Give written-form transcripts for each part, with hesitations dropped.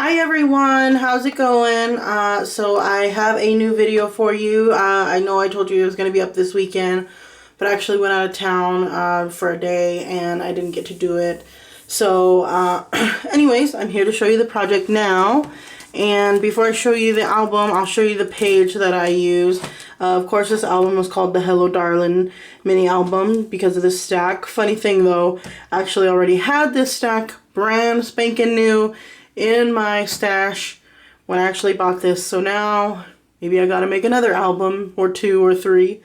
Hi everyone, how's it going? So I have a new video for you. I know I told you it was going to be up this weekend, but I actually went out of town for a day and I didn't get to do it. So anyways, I'm here to show you the project now. And before I show you the album, I'll show you the page that I use. Of course, this album was called the Hello Darlin mini album because of this stack. Funny thing though, I actually already had this stack brand spanking new in my stash when I actually bought this. So now maybe I gotta make another album or two or three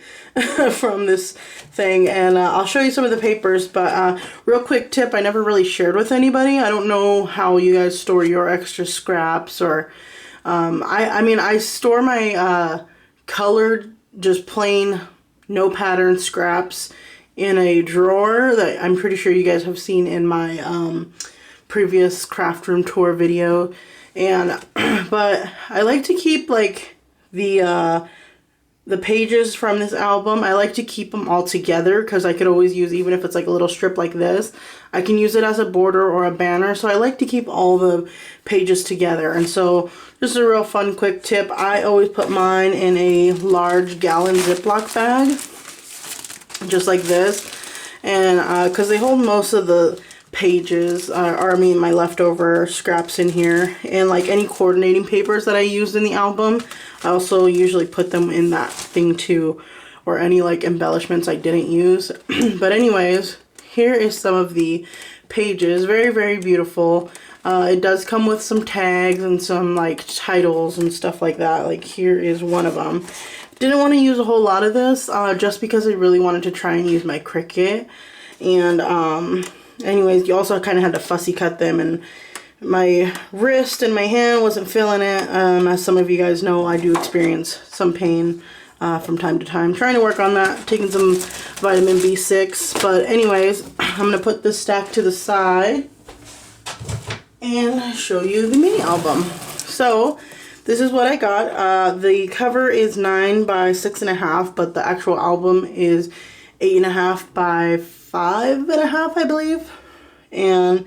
from this thing, and I'll show you some of the papers. But real quick tip, I never really shared with anybody. I don't know how you guys store your extra scraps, or I mean I store my colored, just plain no pattern scraps in a drawer that I'm pretty sure you guys have seen in my previous craft room tour video. And but I like to keep like the pages from this album, I like to keep them all together because I could always use, even if it's like a little strip like this, I can use it as a border or a banner. So I like to keep all the pages together. And so just a real fun quick tip, I always put mine in a large gallon Ziploc bag, just like this. And because they hold most of the pages, or I mean my leftover scraps in here, and like any coordinating papers that I used in the album, I also usually put them in that thing too, or any like embellishments I didn't use. But anyways, here is some of the pages. Very beautiful. It does come with some tags and some like titles and stuff like that. Like here is one of them. Didn't want to use a whole lot of this just because I really wanted to try and use my Cricut. And anyways, you also kind of had to fussy cut them, and my wrist and my hand wasn't feeling it. As some of you guys know, I do experience some pain from time to time. Trying to work on that, taking some vitamin B6. But anyways, I'm going to put this stack to the side and show you the mini album. So this is what I got. The cover is 9 by 6.5, but the actual album is 8.5 by 5.5, I believe. And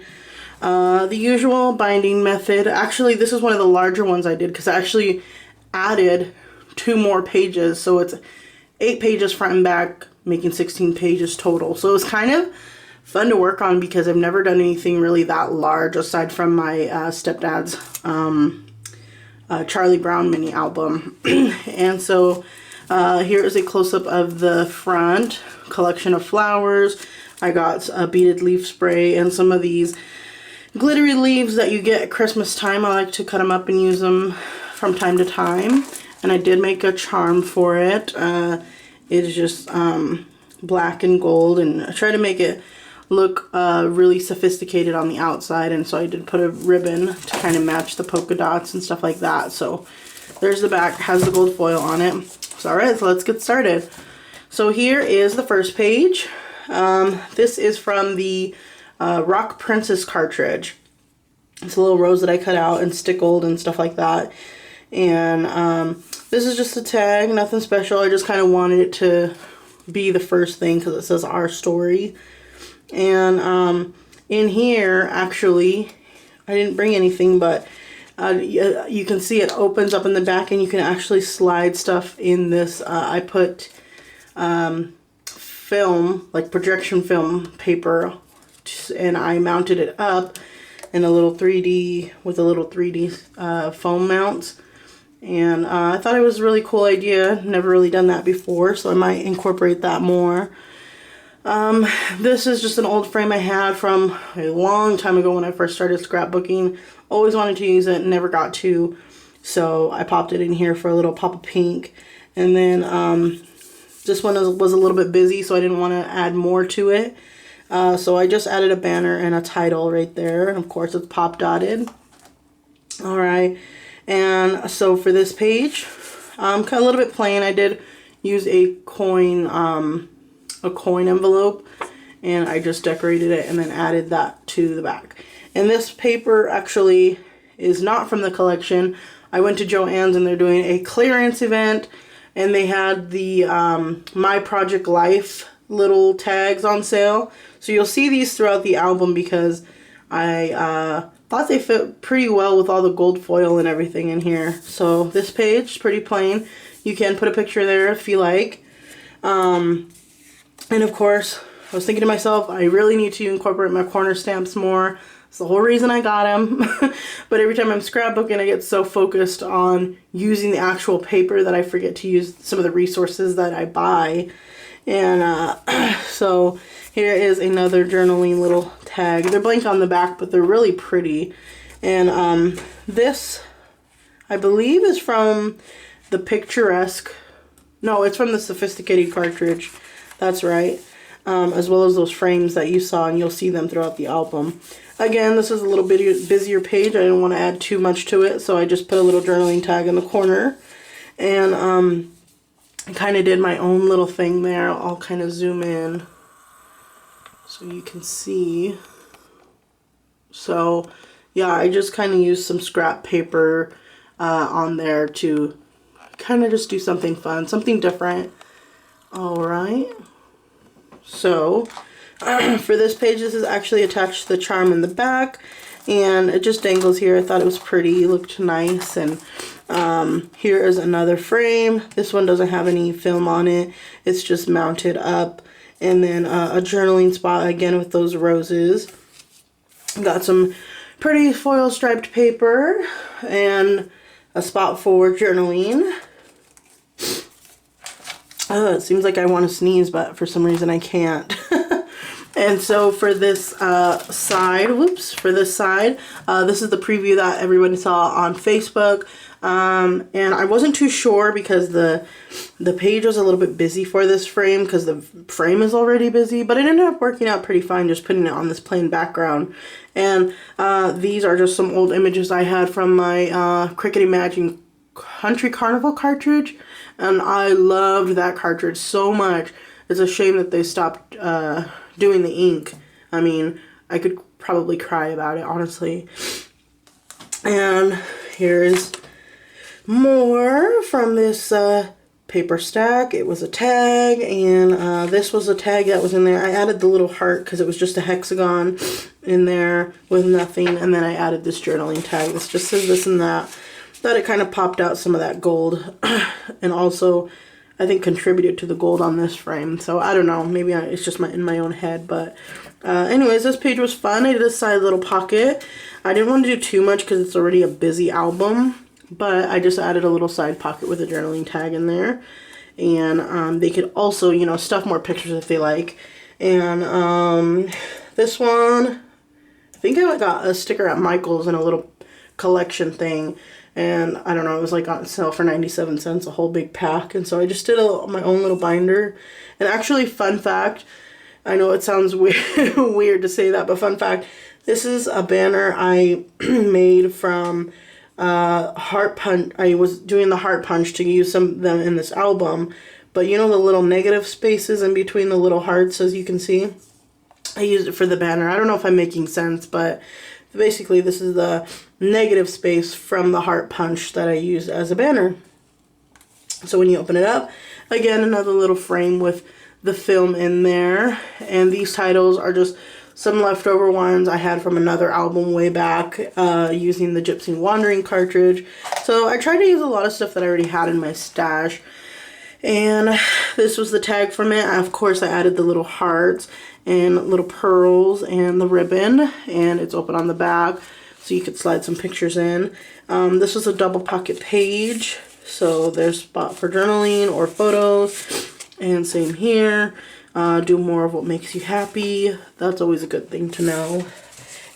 the usual binding method. Actually, this is one of the larger ones I did because I actually added 2 more pages. So it's 8 pages front and back, making 16 pages total. So it was kind of fun to work on because I've never done anything really that large aside from my stepdad's Charlie Brown mini album. And so here is a close-up of the front collection of flowers. I got a beaded leaf spray and some of these glittery leaves that you get at Christmas time. I like to cut them up and use them from time to time. And I did make a charm for it. It is just black and gold, and I try to make it look really sophisticated on the outside. And so I did put a ribbon to kind of match the polka dots and stuff like that. So there's the back, has the gold foil on it. So alright, so let's get started. So here is the first page. This is from the Rock Princess cartridge. It's a little rose that I cut out and stickled and stuff like that. And this is just a tag, nothing special. I just kind of wanted it to be the first thing because it says our story. And in here, actually, I didn't bring anything, but you can see it opens up in the back and you can actually slide stuff in this. I put film, like projection film paper, and I mounted it up in a little 3D, with a little 3D foam mounts. And I thought it was a really cool idea. Never really done that before, so I might incorporate that more. This is just an old frame I had from a long time ago when I first started scrapbooking. Always wanted to use it, never got to. So I popped it in here for a little pop of pink. And then this one was a little bit busy, so I didn't want to add more to it. So I just added a banner and a title right there. And of course it's pop dotted. Alright. And so for this page, kind of a little bit plain. I did use a coin envelope, and I just decorated it and then added that to the back. And this paper actually is not from the collection. I went to Joann's and they're doing a clearance event, and they had the My Project Life little tags on sale. So you'll see these throughout the album because I thought they fit pretty well with all the gold foil and everything in here. So this page is pretty plain. You can put a picture there if you like. And of course, I was thinking to myself, I really need to incorporate my corner stamps more. That's the whole reason I got them. But every time I'm scrapbooking, I get so focused on using the actual paper that I forget to use some of the resources that I buy. And so here is another journaling little tag. They're blank on the back, but they're really pretty. And this, I believe, is from the Picturesque. No, it's from the Sophisticated cartridge. That's right. As well as those frames that you saw, and you'll see them throughout the album. Again, this is a little bit busier page. I didn't want to add too much to it, so I just put a little journaling tag in the corner. And I kind of did my own little thing there. I'll kind of zoom in so you can see. So yeah, I just kind of used some scrap paper on there to kind of just do something fun, something different. All right. So for this page, this is actually attached to the charm in the back, and it just dangles here. I thought it was pretty, it looked nice. And here is another frame. This one doesn't have any film on it. It's just mounted up. And then a journaling spot again with those roses. Got some pretty foil striped paper and a spot for journaling. It seems like I want to sneeze, but for some reason I can't. And so for this side, this is the preview that everybody saw on Facebook. And I wasn't too sure because the page was a little bit busy for this frame because the frame is already busy, but it ended up working out pretty fine just putting it on this plain background. And these are just some old images I had from my Cricket Imagine Country Carnival cartridge, and I loved that cartridge so much. It's a shame that they stopped doing the ink. I mean, I could probably cry about it, honestly. And here's more from this paper stack. It was a tag, and this was a tag that was in there. I added the little heart because it was just a hexagon in there with nothing, and then I added this journaling tag. This just says this and that. Thought it kind of popped out some of that gold, and also I think contributed to the gold on this frame. So I don't know, maybe it's just in my own head. But anyways, this page was fun. I did a side little pocket. I didn't want to do too much because it's already a busy album, but I just added a little side pocket with a journaling tag in there. And they could also, you know, stuff more pictures if they like. And this one, I think I got a sticker at Michael's in a little collection thing. And I don't know, it was like on sale for 97 cents, a whole big pack. And so I just did my own little binder. And actually, fun fact, I know it sounds weird to say that, but fun fact, this is a banner I made from Heart Punch. I was doing the Heart Punch to use some of them in this album. But you know the little negative spaces in between the little hearts, as you can see? I used it for the banner. I don't know if I'm making sense, but basically this is the negative space from the Heart Punch that I used as a banner. So when you open it up, again, another little frame with the film in there. And these titles are just some leftover ones I had from another album way back using the Gypsy Wandering cartridge. So I tried to use a lot of stuff that I already had in my stash. And this was the tag from it. Of course, I added the little hearts and little pearls and the ribbon. And it's open on the back, so you could slide some pictures in. This was a double pocket page. So there's a spot for journaling or photos. And same here. Do more of what makes you happy. That's always a good thing to know.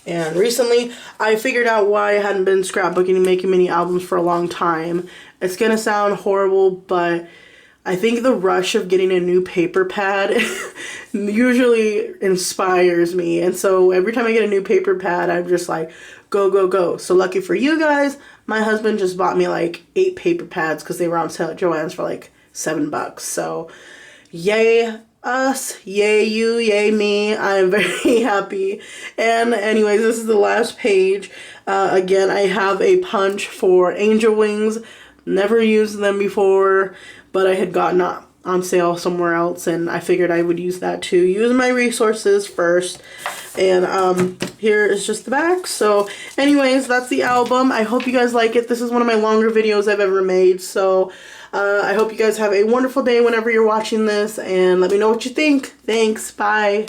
And recently, I figured out why I hadn't been scrapbooking and making mini albums for a long time. It's gonna sound horrible, but I think the rush of getting a new paper pad usually inspires me. And so every time I get a new paper pad, I'm just like, go, go, go. So lucky for you guys, my husband just bought me like 8 paper pads because they were on sale at Joann's for like $7. So yay us, yay you, yay me. I am very happy. And anyways, this is the last page. Again, I have a punch for angel wings. Never used them before, but I had gotten on sale somewhere else, and I figured I would use that too. Use my resources first. And here is just the back. So anyways, that's the album. I hope you guys like it. This is one of my longer videos I've ever made. So I hope you guys have a wonderful day whenever you're watching this, and let me know what you think. Thanks. Bye.